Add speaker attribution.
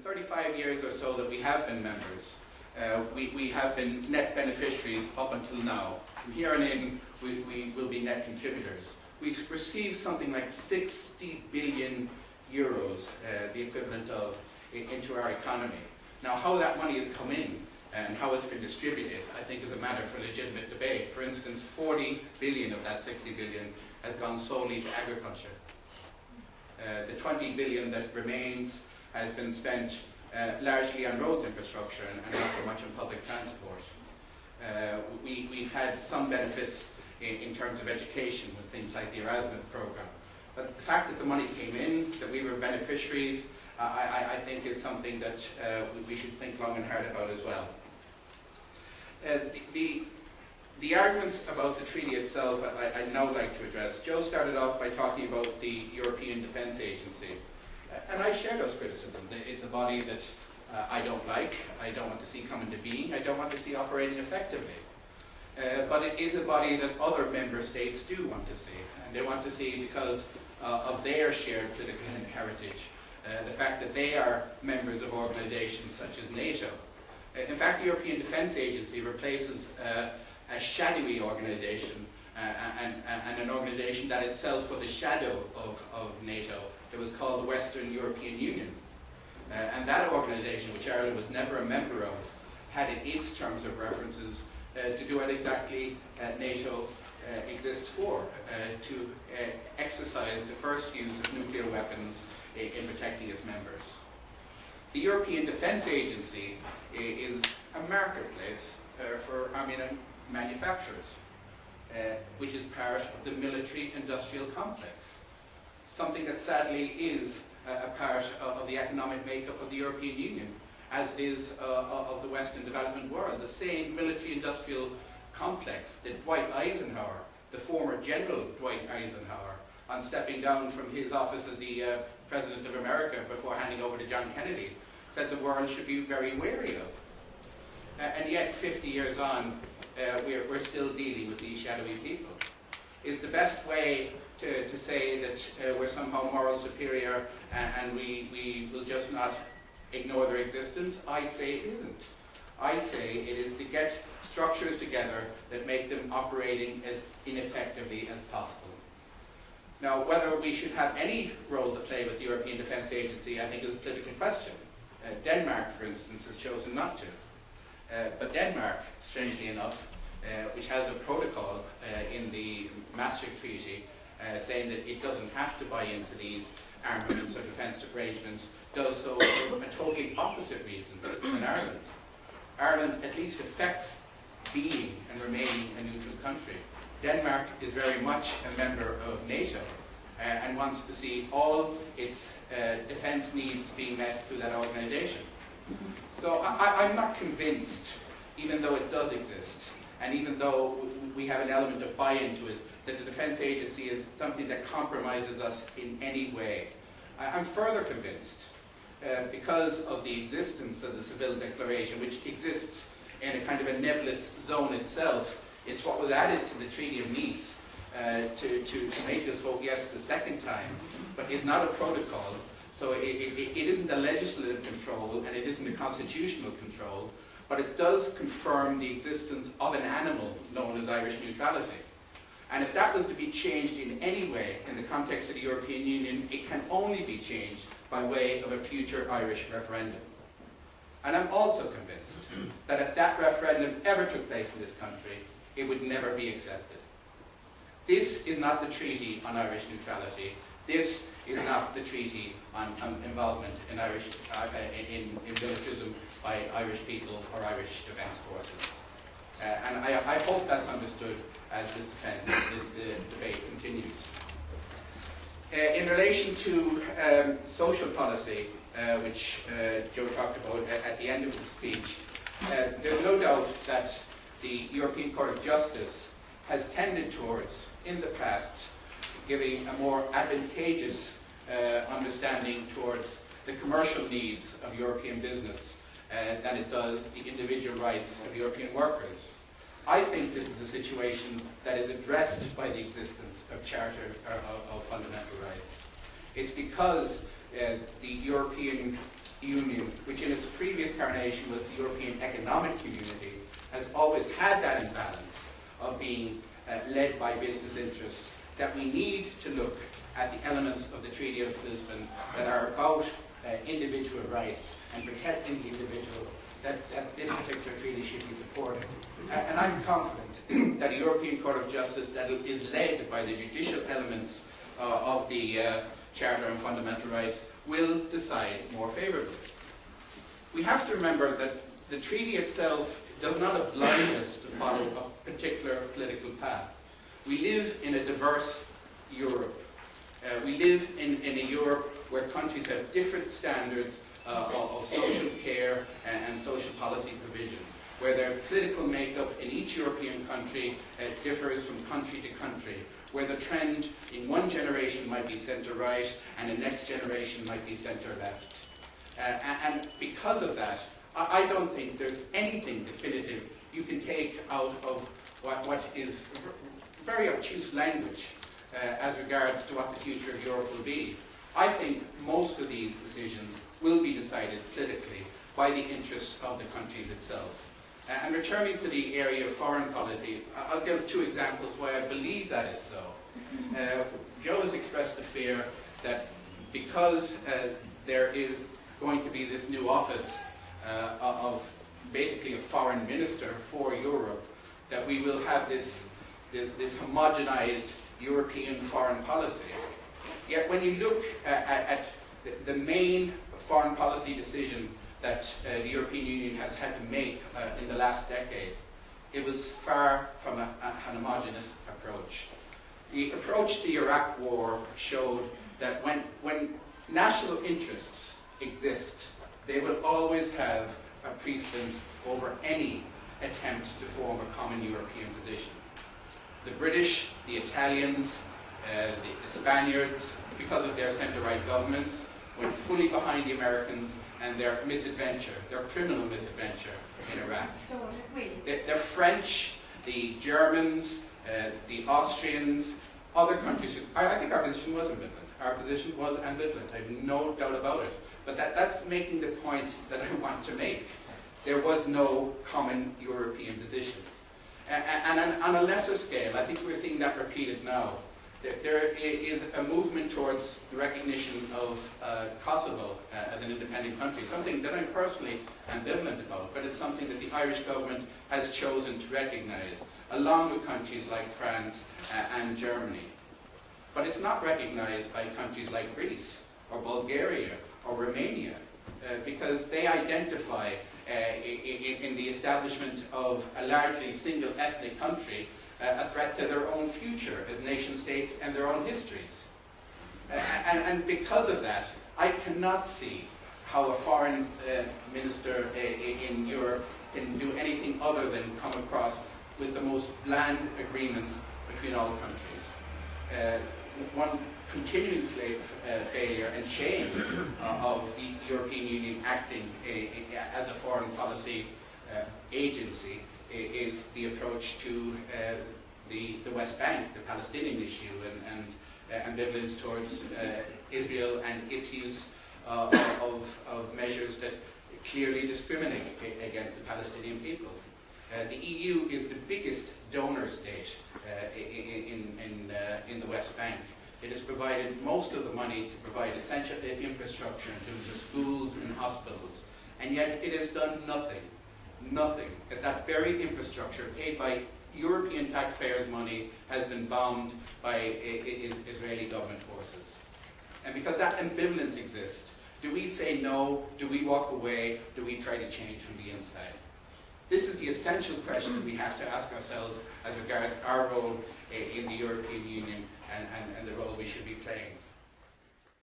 Speaker 1: 35 years or so that we have been members, we have been net beneficiaries up until now. From here on in, we will be net contributors. We've received something like 60 billion euros, the equivalent of, into our economy. Now, how that money has come in and how it's been distributed, I think is a matter for legitimate debate. For instance, 40 billion of that 60 billion has gone solely to agriculture. The 20 billion that remains has been spent largely on roads infrastructure and not so much on public transport. We've had some benefits in terms of education with things like the Erasmus program. But the fact that the money came in, that we were beneficiaries, I think is something that we should think long and hard about as well. The arguments about the treaty itself, I'd now like to address. Joe started off by talking about the European Defence Agency. And I share those criticisms. It's a body that I don't like, I don't want to see come into being, I don't want to see operating effectively. But it is a body that other member states do want to see. And they want to see because of their shared political heritage, the fact that they are members of organisations such as NATO. In fact, the European Defence Agency replaces a shadowy organisation and an organisation that itself was a shadow of NATO. It was called the Western European Union. And that organisation, which Ireland was never a member of, had in its terms of references to do what exactly NATO exists for, to exercise the first use of nuclear weapons in protecting its members. The European Defence Agency is a marketplace for armament manufacturers, which is part of the military-industrial complex, something that sadly is a part of the economic makeup of the European Union, as it is of the Western development world. The same military-industrial complex that Dwight Eisenhower, the former General Dwight Eisenhower, on stepping down from his office as the President of America before handing over to John Kennedy, said the world should be very wary of. And yet, 50 years on, we're still dealing with these shadowy people. Is the best way to say that we're somehow moral superior and we will just not ignore their existence? I say it isn't. I say it is to get structures together that make them operating as ineffectively as possible. Now, whether we should have any role to play with the European Defence Agency, I think is a political question. Denmark, for instance, has chosen not to. But Denmark, strangely enough, which has a protocol in the Maastricht Treaty saying that it doesn't have to buy into these armaments or defence arrangements, does so for a totally opposite reason than Ireland. Ireland at least affects being and remaining a neutral country. Denmark is very much a member of NATO and wants to see all its defence needs being met through that organisation. So I'm not convinced, even though it does exist, and even though we have an element of buy-in to it, that the Defence Agency is something that compromises us in any way. I'm further convinced, because of the existence of the Seville Declaration, which exists in a kind of a nebulous zone itself. It's what was added to the Treaty of Nice to make us vote yes the second time, but is not a protocol. So it isn't a legislative control and it isn't a constitutional control, but it does confirm the existence of an animal known as Irish neutrality. And if that was to be changed in any way in the context of the European Union, it can only be changed by way of a future Irish referendum. And I'm also convinced that if that referendum ever took place in this country, it would never be accepted. This is not the treaty on Irish neutrality. This is not the treaty on involvement in Irish in militarism by Irish people or Irish defence forces. And I hope that's understood as this debate continues. In relation to social policy, which Joe talked about at the end of the speech, there's no doubt that the European Court of Justice has tended towards, in the past, giving a more advantageous understanding towards the commercial needs of European business than it does the individual rights of European workers. I think this is a situation that is addressed by the existence of Charter of Fundamental Rights. It's because the European Union had that imbalance of being led by business interests, that we need to look at the elements of the Treaty of Lisbon that are about individual rights and protecting the individual, that this particular treaty should be supported. And I'm confident that a European Court of Justice that is led by the judicial elements of the Charter on Fundamental Rights will decide more favourably. We have to remember that the treaty itself does not oblige us to follow a particular political path. We live in a diverse Europe. We live in a Europe where countries have different standards of social care and social policy provision, where their political makeup in each European country differs from country to country, where the trend in one generation might be centre-right and the next generation might be centre-left. And because of that, I don't think there's anything definitive you can take out of what is very obtuse language as regards to what the future of Europe will be. I think most of these decisions will be decided politically by the interests of the countries itself. And returning to the area of foreign policy, I'll give two examples why I believe that is so. Joe has expressed the fear that because there is going to be this new office of basically a foreign minister for Europe, that we will have this homogenized European foreign policy. Yet when you look at the main foreign policy decision that the European Union has had to make in the last decade, it was far from an homogeneous approach. The approach to the Iraq War showed that when national interests exist, they will always have a precedence over any attempt to form a common European position. The British, the Italians, the Spaniards, because of their centre-right governments, went fully behind the Americans and their misadventure, their criminal misadventure in Iraq.
Speaker 2: So what did we?
Speaker 1: The French, the Germans, the Austrians, other countries. I think our position was ambivalent. Our position was ambivalent. I have no doubt about it. But that's making the point that I want to make. There was no common European position. And on a lesser scale, I think we're seeing that repeated now. There is a movement towards the recognition of Kosovo as an independent country, something that I'm personally ambivalent about, but it's something that the Irish government has chosen to recognize, along with countries like France and Germany. But it's not recognized by countries like Greece or Bulgaria or Romania, because they identify in the establishment of a largely single ethnic country a threat to their own future as nation states and their own histories. And because of that, I cannot see how a foreign minister in Europe can do anything other than come across with the most bland agreements between all countries. One continuing failure and shame of the European Union acting as a foreign policy agency is the approach to the West Bank, the Palestinian issue, and ambivalence towards Israel and its use of measures that clearly discriminate against the Palestinian people. The EU is the biggest donor state in the West Bank. It has provided most of the money to provide essential infrastructure in terms of schools and hospitals, and yet it has done nothing, as that very infrastructure paid by European taxpayers' money has been bombed by Israeli government forces. And because that ambivalence exists, do we say no, do we walk away, do we try to change from the inside? This is the essential question we have to ask ourselves as regards our role in the European Union and the role we should be playing.